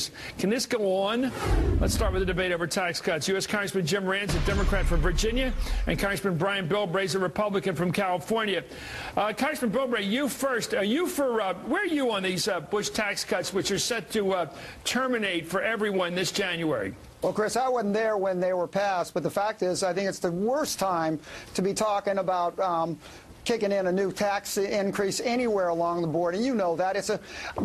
days. Can this go on? Let's start with the debate over tax cuts. U.S. Congressman Jim Rand's a Democrat from Virginia, and Congressman Brian Bilbray is a Republican from California. Congressman Bilbray, you first. Are you for where are you on these Bush tax cuts, which are set to terminate for everyone this January? Well, Chris, I wasn't there when they were passed, but the fact is I think it's the worst time to be talking about kicking in a new tax increase anywhere along the board, and you know that. It's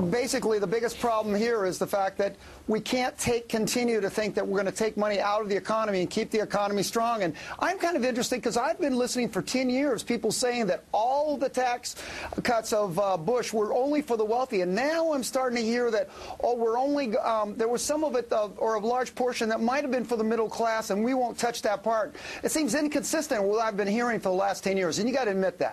basically the biggest problem here is the fact that we can't continue to think that we're going to take money out of the economy and keep the economy strong. And I'm kind of interested because I've been listening for 10 years, people saying that all the tax cuts of Bush were only for the wealthy, and now I'm starting to hear that, oh, we're only, there was some of it, or a large portion that might have been for the middle class, and we won't touch that part. It seems inconsistent with what I've been hearing for the last 10 years, and you got to admit that.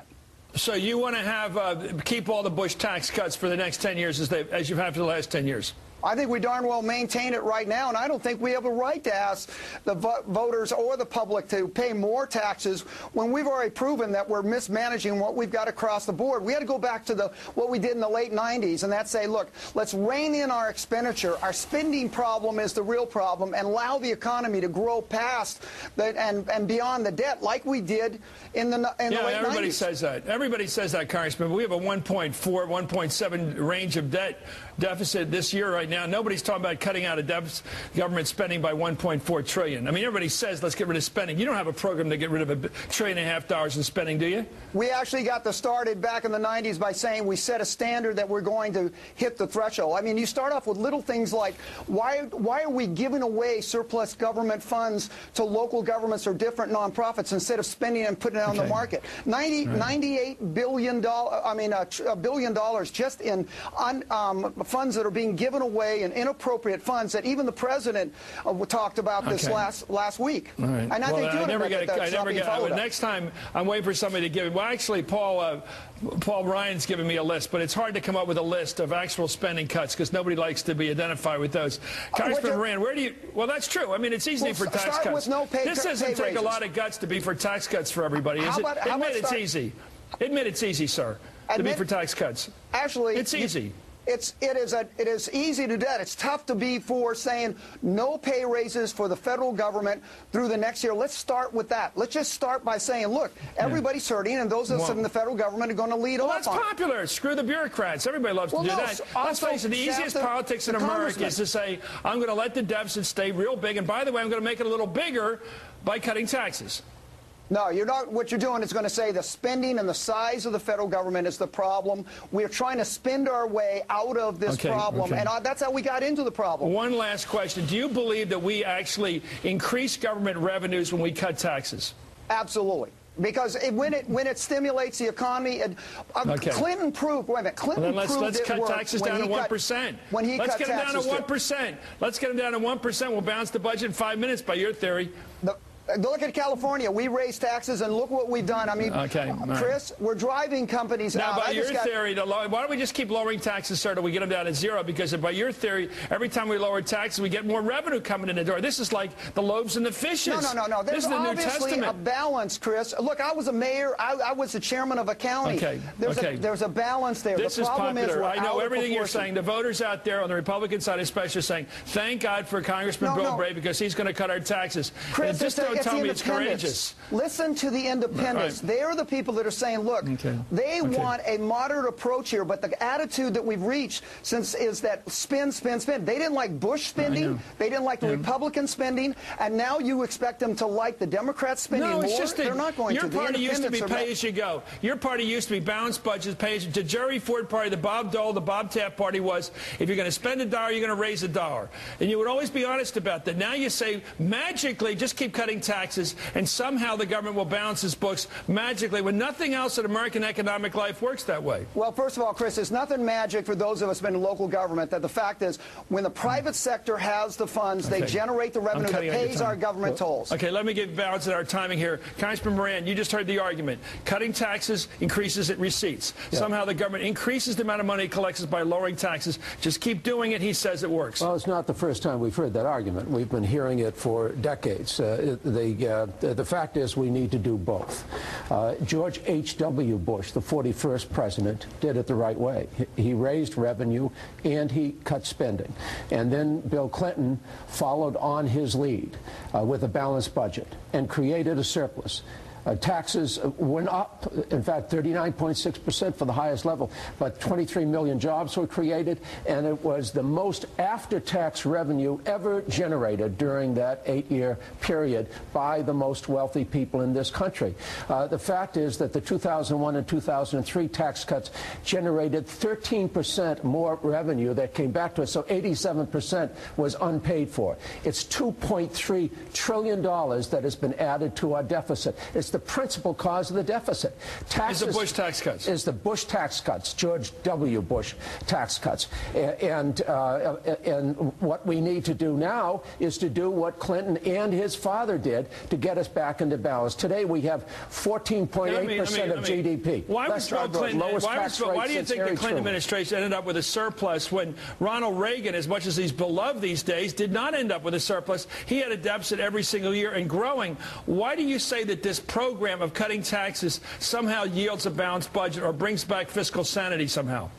So you want to have keep all the Bush tax cuts for the next 10 years as you've had for the last 10 years? I think we darn well maintain it right now, and I don't think we have a right to ask the voters or the public to pay more taxes when we've already proven that we're mismanaging what we've got across the board. We had to go back to what we did in the late 90s, and that's say, look, let's rein in our expenditure. Our spending problem is the real problem, and allow the economy to grow past and beyond the debt like we did in the late 90s. Everybody says that. Everybody says that, Congressman. We have a 1.4, 1.7 range of deficit this year right now. Nobody's talking about cutting out of government spending by $1.4 trillion. I mean, everybody says let's get rid of spending. You don't have a program to get rid of $1.5 trillion in spending, do you? We actually got this started back in the 90s by saying we set a standard that we're going to hit the threshold. I mean, you start off with little things like why are we giving away surplus government funds to local governments or different nonprofits instead of spending and putting it on the market? $98 billion, $1 billion just in funds that are being given away and inappropriate funds that even the president talked about this last week. Right. And I think I never get it. Next time I'm waiting for somebody to give me. Well, actually, Paul Ryan's given me a list, but it's hard to come up with a list of actual spending cuts because nobody likes to be identified with those. Congressman Rand, where do you? Well, that's true. I mean, it's easy for tax cuts. This doesn't take a lot of guts to be for tax cuts for everybody, is it? Admit it's easy. Admit it's easy, sir, to be for tax cuts. Actually, it's easy. It is easy to do that. It's tough to be for saying no pay raises for the federal government through the next year. Let's start with that. Let's just start by saying, look, everybody's hurting, and those of us in the federal government are going to lead off on it. Well, that's popular. Screw the bureaucrats. Everybody loves to do that. Let's face it, the easiest politics in America is to say, I'm going to let the deficit stay real big, and by the way, I'm going to make it a little bigger by cutting taxes. No, you're not. What you're doing is going to say the spending and the size of the federal government is the problem. We're trying to spend our way out of this problem, and that's how we got into the problem. One last question. Do you believe that we actually increase government revenues when we cut taxes? Absolutely. Because when it stimulates the economy, Clinton proved. Wait a minute, Clinton proved let's cut taxes down to 1%. Let's get them down to 1%. Let's get them down to 1%. We'll balance the budget in 5 minutes, by your theory. Look at California. We raised taxes, and look what we've done. I mean, Chris, we're driving companies out. Now, by your theory, why don't we just keep lowering taxes, sir, till we get them down to zero? Because by your theory, every time we lower taxes, we get more revenue coming in the door. This is like the loaves and the fishes. No. There's obviously a balance, Chris. Look, I was a mayor. I was the chairman of a county. There's a balance there. This is popular. I know everything you're saying. The voters out there on the Republican side especially are saying, thank God for Congressman Bilbray because he's going to cut our taxes. Chris, tell me it's courageous. Listen to the independents. They are the people that are saying, look, they want a moderate approach here, but the attitude that we've reached is that spend. They didn't like Bush spending. They didn't like the Republican spending, and now you expect them to like the Democrats spending more? It's just They're not going to. Your party used to be pay-as-you-go. Your party used to be balanced budgets, pay-as-you-go. The Jerry Ford party, the Bob Dole, the Bob Taft party was, if you're going to spend $1, you're going to raise $1. And you would always be honest about that. Now you say, magically, just keep cutting taxes, and somehow the government will balance its books magically when nothing else in American economic life works that way. Well, first of all, Chris, there's nothing magic for those of us in local government. That the fact is, when the private sector has the funds, they generate the revenue that pays our government tolls. Okay, let me give balance in our timing here. Congressman Moran, you just heard the argument. Cutting taxes increases receipts. Somehow the government increases the amount of money it collects by lowering taxes. Just keep doing it. He says it works. Well, it's not the first time we've heard that argument. We've been hearing it for decades. the fact is we need to do both. George H.W. Bush, the 41st president, did it the right way. He raised revenue and he cut spending. And then Bill Clinton followed on his lead with a balanced budget and created a surplus. Taxes went up, in fact, 39.6% for the highest level, but 23 million jobs were created, and it was the most after-tax revenue ever generated during that 8-year period by the most wealthy people in this country. The fact is that the 2001 and 2003 tax cuts generated 13% more revenue that came back to us, so 87% was unpaid for. It's $2.3 trillion that has been added to our deficit. It's the principal cause of the deficit. Taxes, is the Bush tax cuts. Is the Bush tax cuts, George W. Bush tax cuts. And what we need to do now is to do what Clinton and his father did to get us back into balance. Today we have 14.8% of GDP. Why do you think the Clinton administration ended up with a surplus when Ronald Reagan, as much as he's beloved these days, did not end up with a surplus? He had a deficit every single year and growing. Why do you say that this program of cutting taxes somehow yields a balanced budget or brings back fiscal sanity somehow?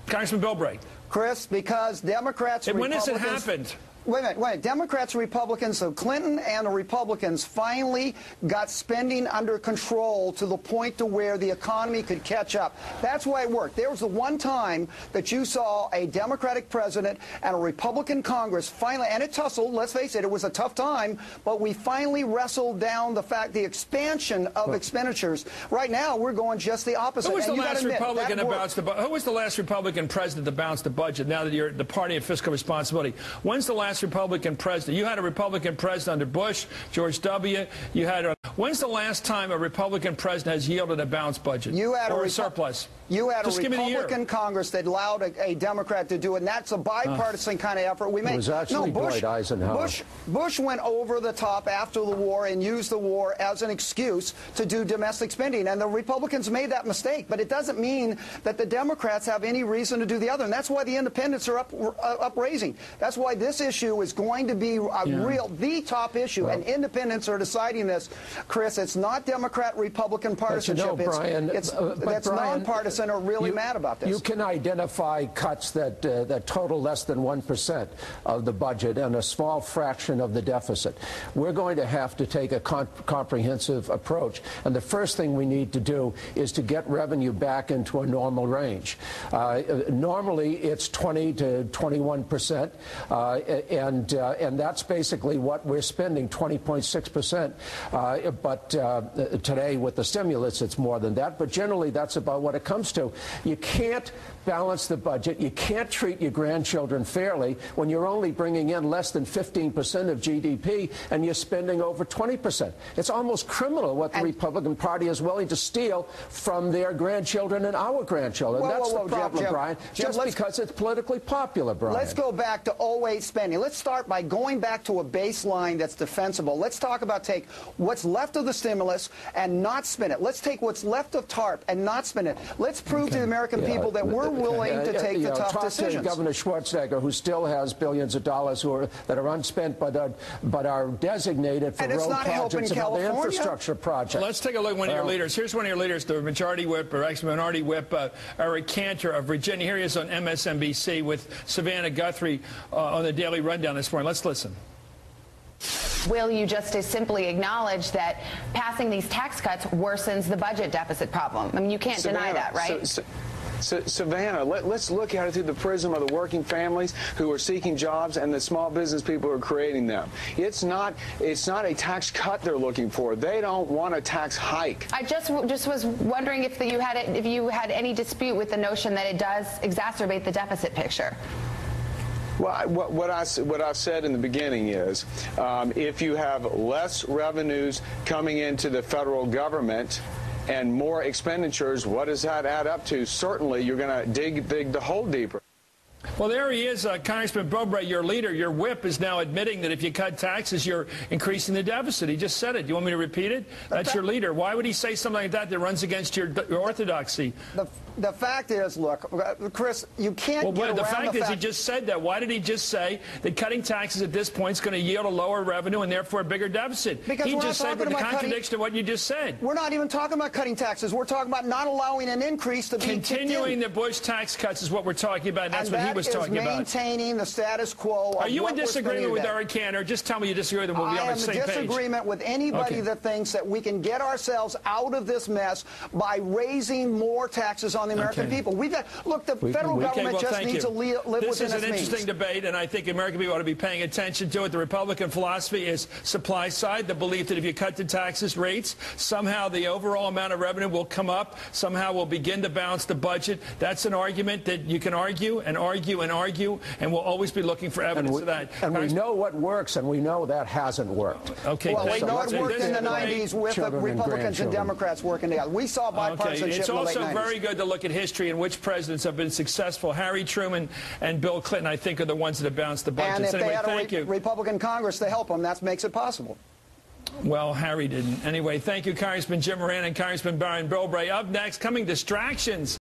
Congressman Bilbray. Chris, because Democrats and when Republicans... has it happened? Wait a minute. Democrats and Republicans, so Clinton and the Republicans finally got spending under control to the point to where the economy could catch up. That's why it worked. There was the one time that you saw a Democratic president and a Republican Congress finally, and it tussled, let's face it, it was a tough time, but we finally wrestled down the expansion of expenditures. Right now, we're going just the opposite. Who was the last Republican to bounce the budget? Who was the last Republican president to bounce the budget now that you're the party of fiscal responsibility? When's the last Republican president? You had a Republican president under Bush, George W. You had when's the last time a Republican president has yielded a balanced budget or a surplus? You had Just a Republican Congress that allowed a Democrat to do it, and that's a bipartisan kind of effort we made. It was actually Dwight Eisenhower. Bush went over the top after the war and used the war as an excuse to do domestic spending, and the Republicans made that mistake. But it doesn't mean that the Democrats have any reason to do the other, and that's why the independents are up raising. That's why this issue is going to be the top issue, and independents are deciding this. Chris, it's not Democrat-Republican partisanship. Brian, that's nonpartisan. Are really mad about this. You can identify cuts that total less than 1% of the budget and a small fraction of the deficit. We're going to have to take a comprehensive approach, and the first thing we need to do is to get revenue back into a normal range. Normally, it's 20 to 21%, and that's basically what we're spending, 20.6%. But today, with the stimulus, it's more than that. But generally, that's about what it comes to. You can't balance the budget. You can't treat your grandchildren fairly when you're only bringing in less than 15% of GDP and you're spending over 20%. It's almost criminal what the Republican Party is willing to steal from their grandchildren and our grandchildren. That's the problem, Brian, just because it's politically popular, Brian. Let's go back to 08 spending. Let's start by going back to a baseline that's defensible. Let's talk about take what's left of the stimulus and not spend it. Let's take what's left of TARP and not spend it. Let's prove to the American people that we're willing to take the tough decisions. Talk to Governor Schwarzenegger, who still has billions of dollars that are unspent but are designated for road projects and other infrastructure projects. Let's take a look at one of your leaders. Here's one of your leaders, the Majority Whip, or actually Minority Whip, Eric Cantor of Virginia. Here he is on MSNBC with Savannah Guthrie on the Daily Rundown this morning. Let's listen. Will you just simply acknowledge that passing these tax cuts worsens the budget deficit problem? I mean, you can't deny that, right? Savannah, let's look at it through the prism of the working families who are seeking jobs and the small business people who are creating them. It's not a tax cut they're looking for. They don't want a tax hike. I just was wondering if you had any dispute with the notion that it does exacerbate the deficit picture. Well, what I've said in the beginning is if you have less revenues coming into the federal government and more expenditures, what does that add up to? Certainly, you're going to dig the hole deeper. Well, there he is, Congressman Bilbray, your leader, your whip, is now admitting that if you cut taxes, you're increasing the deficit. He just said it. Do you want me to repeat it? That's your leader. Why would he say something like that runs against your orthodoxy? The fact is, look, Chris, you can't get around the fact is he just said that. Why did he just say that cutting taxes at this point is going to yield a lower revenue and therefore a bigger deficit? Because he we're just not said with the talking about contradiction of what you just said. We're not even talking about cutting taxes. We're talking about not allowing an increase to be continuing the Bush tax cuts is what we're talking about, and that's what he was talking about. Maintaining the status quo. Are you in disagreement with Eric Cantor? Just tell me you disagree with him. We'll be on the same page. I am in disagreement with anybody that thinks that we can get ourselves out of this mess by raising more taxes on the American people. Look, the federal government just needs to live within its means. This is an interesting debate, and I think American people ought to be paying attention to it. The Republican philosophy is supply side, the belief that if you cut the taxes rates, somehow the overall amount of revenue will come up, somehow we'll begin to balance the budget. That's an argument that you can argue and argue and argue, and we'll always be looking for evidence of that. And we know what works, and we know that hasn't worked. Okay. Well, we know it worked in the 90s with the Republicans and Democrats working together. We saw bipartisanship in the late 90s. It's also very good to look at history and which presidents have been successful. Harry Truman and Bill Clinton, I think, are the ones that have balanced the budget. And if they had a Republican Congress to help them, that makes it possible. Well, Harry didn't. Anyway, thank you, Congressman Jim Moran and Congressman Brian Bilbray. Up next, coming distractions.